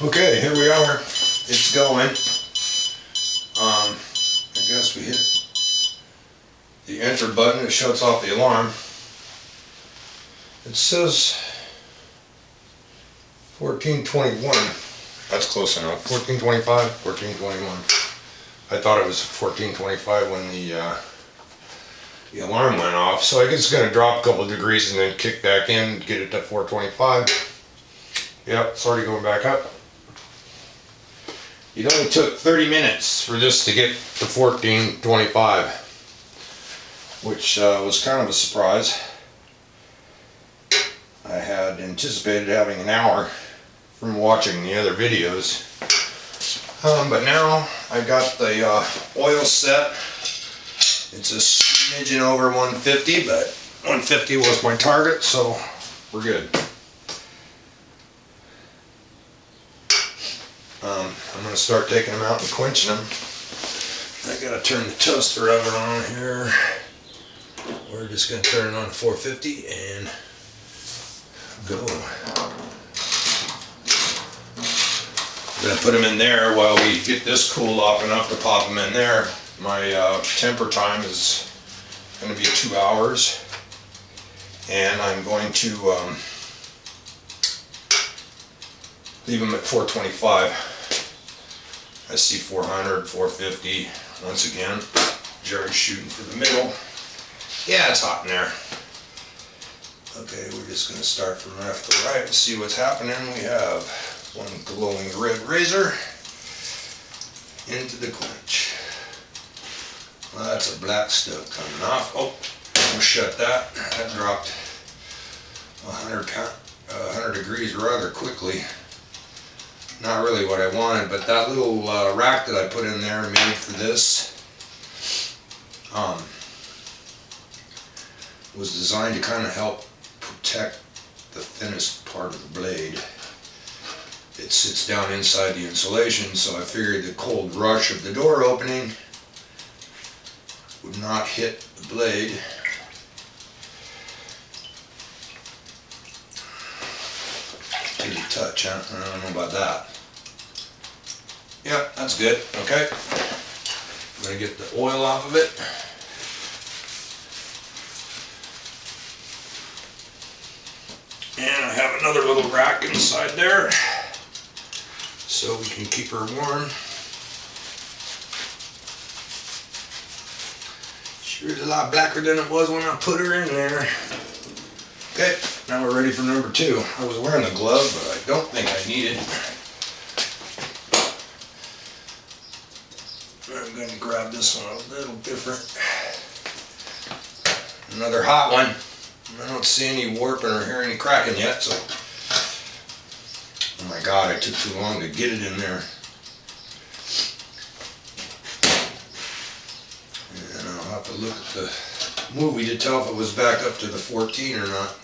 Okay, here we are. It's going. I guess we hit the enter button. It shuts off the alarm. It says 1421. That's close enough. 1425, 1421. I thought it was 1425 when the alarm went off. So I guess it's going to drop a couple of degrees and then kick back in, get it to 425. Yep, it's already going back up. It only took 30 minutes for this to get to 1425, which was kind of a surprise. I had anticipated having an hour from watching the other videos, but now I got the oil set. It's a smidgen over 150, but 150 was my target, so we're good. I'm going to start taking them out and quenching them. I got to turn the toaster oven on here. We're just going to turn it on to 450 and go. I'm going to put them in there while we get this cooled off enough to pop them in there. My temper time is going to be 2 hours, and I'm going to leave them at 425. I see 400, 450. Once again, Jared's shooting for the middle. Yeah, it's hot in there. Okay, we're just going to start from left to right and see what's happening. We have one glowing red razor into the quench. Well, that's a black stuff coming off. Oh, we'll shut that. That dropped 100 degrees rather quickly. Not really what I wanted, but that little rack that I put in there made for this was designed to kind of help protect the thinnest part of the blade. It sits down inside the insulation, so I figured the cold rush of the door opening would not hit the blade. Easy touch, huh? I don't know about that. Yeah, that's good. Okay. I'm going to get the oil off of it. And I have another little rack inside there so we can keep her warm. Sure is a lot blacker than it was when I put her in there. Okay, now we're ready for number 2. I was wearing the glove, but I don't think I need it. I'm going to grab this one a little different. Another hot one. I don't see any warping or hear any cracking yet, so. Oh my God, it took too long to get it in there. And I'll have to look at the movie to tell if it was back up to the 14 or not.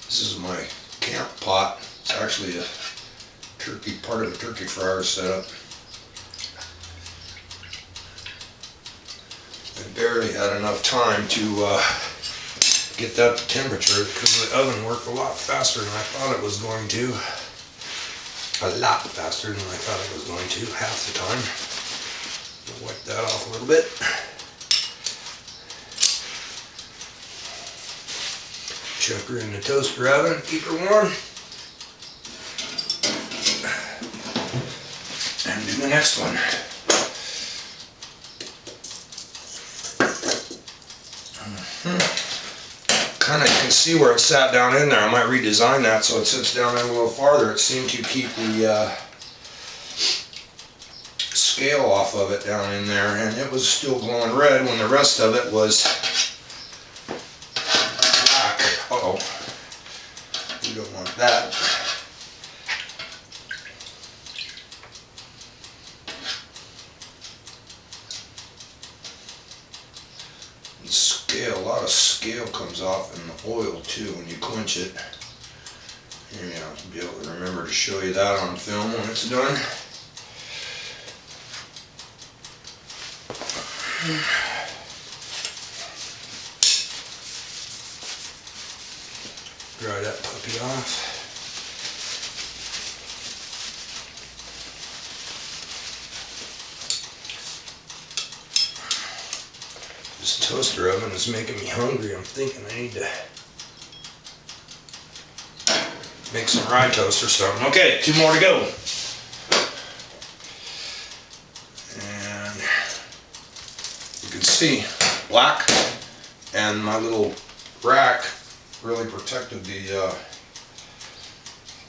This is my camp pot. It's actually a part of a turkey fryer setup. I barely had enough time to get that to temperature because the oven worked a lot faster than I thought it was going to. A lot faster than I thought it was going to, half the time. I'll wipe that off a little bit. Chuck her in the toaster oven, keep her warm. And do the next one. Kind of, you can see where it sat down in there. I might redesign that so it sits down in a little farther. It seemed to keep the scale off of it down in there, and it was still glowing red when the rest of it was black. Uh-oh. We don't want that. A lot of scale comes off in the oil too when you quench it. Maybe I'll be able to remember to show you that on film when it's done. dry that puppy off. This toaster oven is making me hungry. I'm thinking I need to make some rye toast or something. Okay, 2 more to go. And you can see black, and my little rack really protected the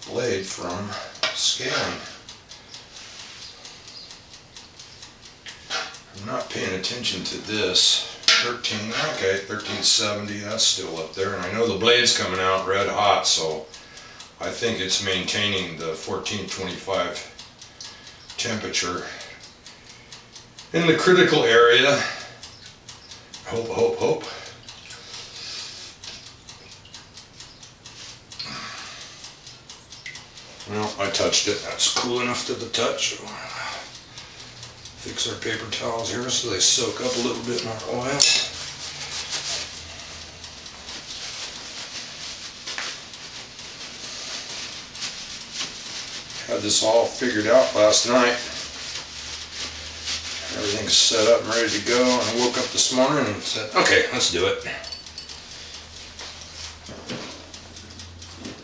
blade from scaling. I'm not paying attention to this. 1370, that's still up there, and I know the blade's coming out red hot, so I think it's maintaining the 1425 temperature in the critical area. Hope. Well, I touched it. That's cool enough to the touch. Fix our paper towels here so they soak up a little bit more oil. Had this all figured out last night. Everything's set up and ready to go. I woke up this morning and said, okay, let's do it.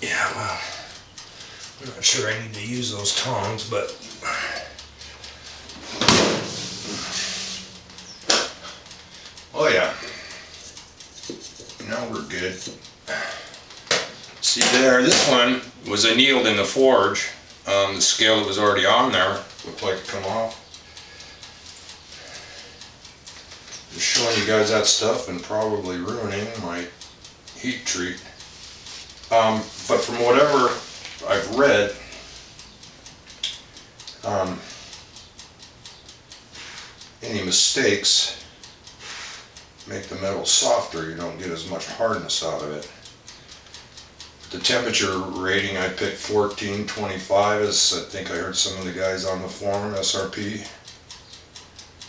Yeah, well, I'm not sure I need to use those tongs, but oh yeah, now we're good. See there, this one was annealed in the forge. The scale that was already on there looked like it come off. Just showing you guys that stuff and probably ruining my heat treat. But from whatever I've read, any mistakes make the metal softer. You don't get as much hardness out of it. The temperature rating I picked 1425 is, I think I heard some of the guys on the forum, SRP,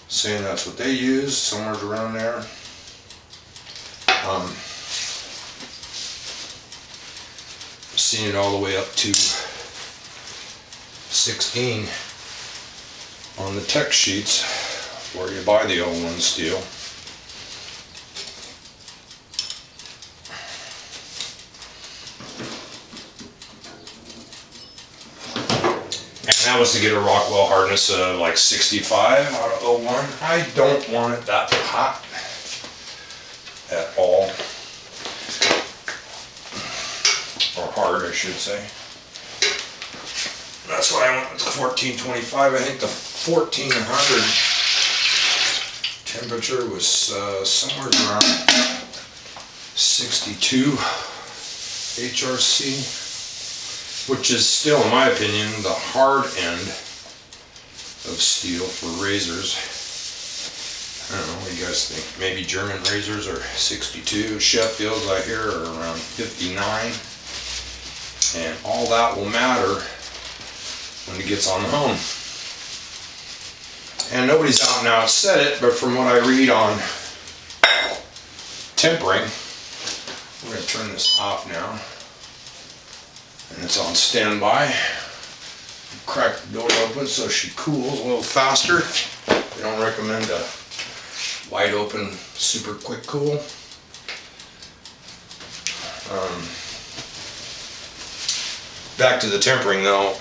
saying that's what they use, somewhere around there. I've seen it all the way up to 16 on the tech sheets where you buy the O1 steel. And that was to get a Rockwell hardness of like 65 out of O1. I don't want it that hot at all. Or hard, I should say. That's why I went with the 1425. I think the 1400 temperature was somewhere around 62 HRC, which is still, in my opinion, the hard end of steel for razors. I don't know, what do you guys think? Maybe German razors are 62. Sheffield's, I hear, are around 59. And all that will matter when it gets on the hone. And nobody's out and out said it, but from what I read on tempering, I'm going to turn this off now. And it's on standby. Crack the door open so she cools a little faster. We don't recommend a wide open, super quick cool. Back to the tempering though,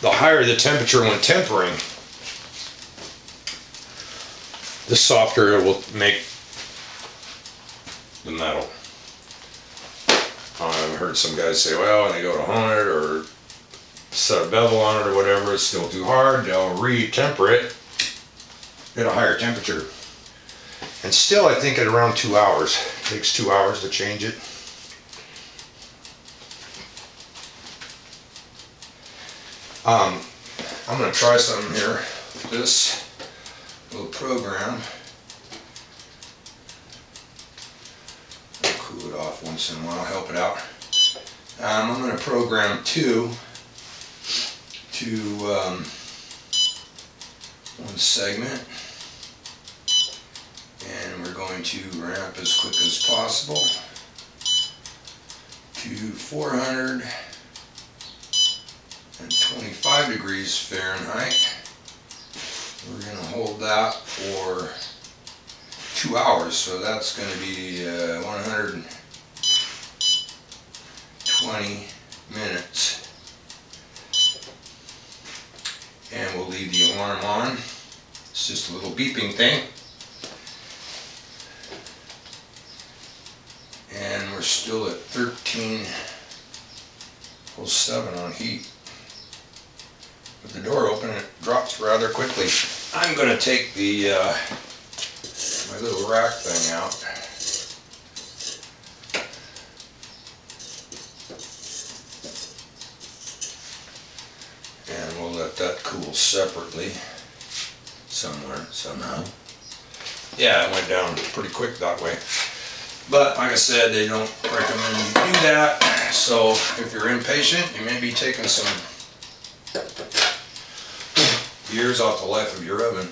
the higher the temperature when tempering, the softer it will make the metal. I've heard some guys say, well, when they go to hone it or set a bevel on it or whatever, it's still too hard, they'll re-temper it at a higher temperature. And still, I think at around 2 hours. It takes 2 hours to change it. I'm going to try something here with this little program. I'll cool it off once in a while, help it out. I'm going to program 2 to one segment, and we're going to ramp as quick as possible. to 425 degrees Fahrenheit. We're going to hold that for 2 hours, so that's going to be 120 minutes. And we'll leave the alarm on. It's just a little beeping thing. And we're still at 1307 on heat. With the door open, it drops rather quickly. I'm going to take the my little rack thing out. And we'll let that cool separately somewhere, somehow. Yeah, it went down pretty quick that way. But like I said, they don't recommend you do that. So if you're impatient, you may be taking some years off the life of your oven.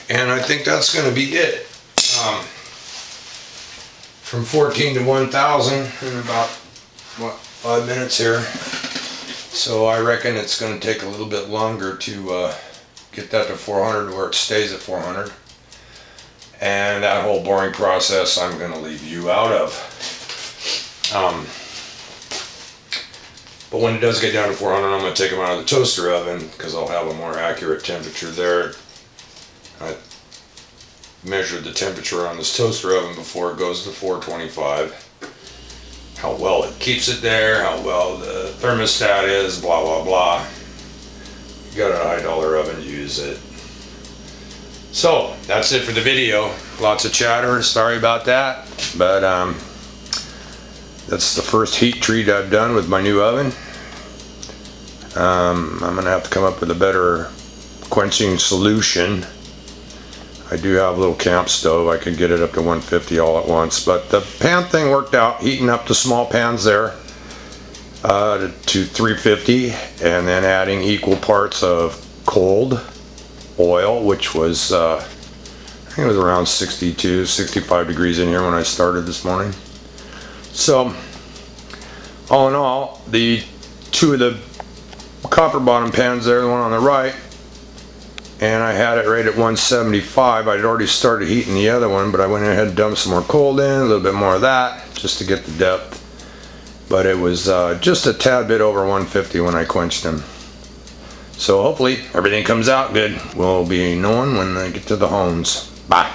And I think that's going to be it. From 14 to 1000 in about, what, 5 minutes here. So I reckon it's going to take a little bit longer to get that to 400 where it stays at 400. And that whole boring process I'm going to leave you out of. But when it does get down to 400, I'm going to take them out of the toaster oven because I'll have a more accurate temperature there. I measured the temperature on this toaster oven before it goes to 425. How well it keeps it there, how well the thermostat is, blah, blah, blah. You got a high dollar oven, use it. So, that's it for the video. Lots of chatter, sorry about that. But that's the first heat treat I've done with my new oven. I'm going to have to come up with a better quenching solution. I do have a little camp stove. I could get it up to 150 all at once. But the pan thing worked out, heating up the small pans there to 350 and then adding equal parts of cold oil, which was, I think it was around 62, 65 degrees in here when I started this morning. So, all in all, the two of the copper bottom pans there, the one on the right, and I had it right at 175. I'd already started heating the other one, but I went ahead and dumped some more cold in, a little bit more of that, just to get the depth. But it was just a tad bit over 150 when I quenched them. So hopefully everything comes out good. We'll be knowing when I get to the homes. Bye.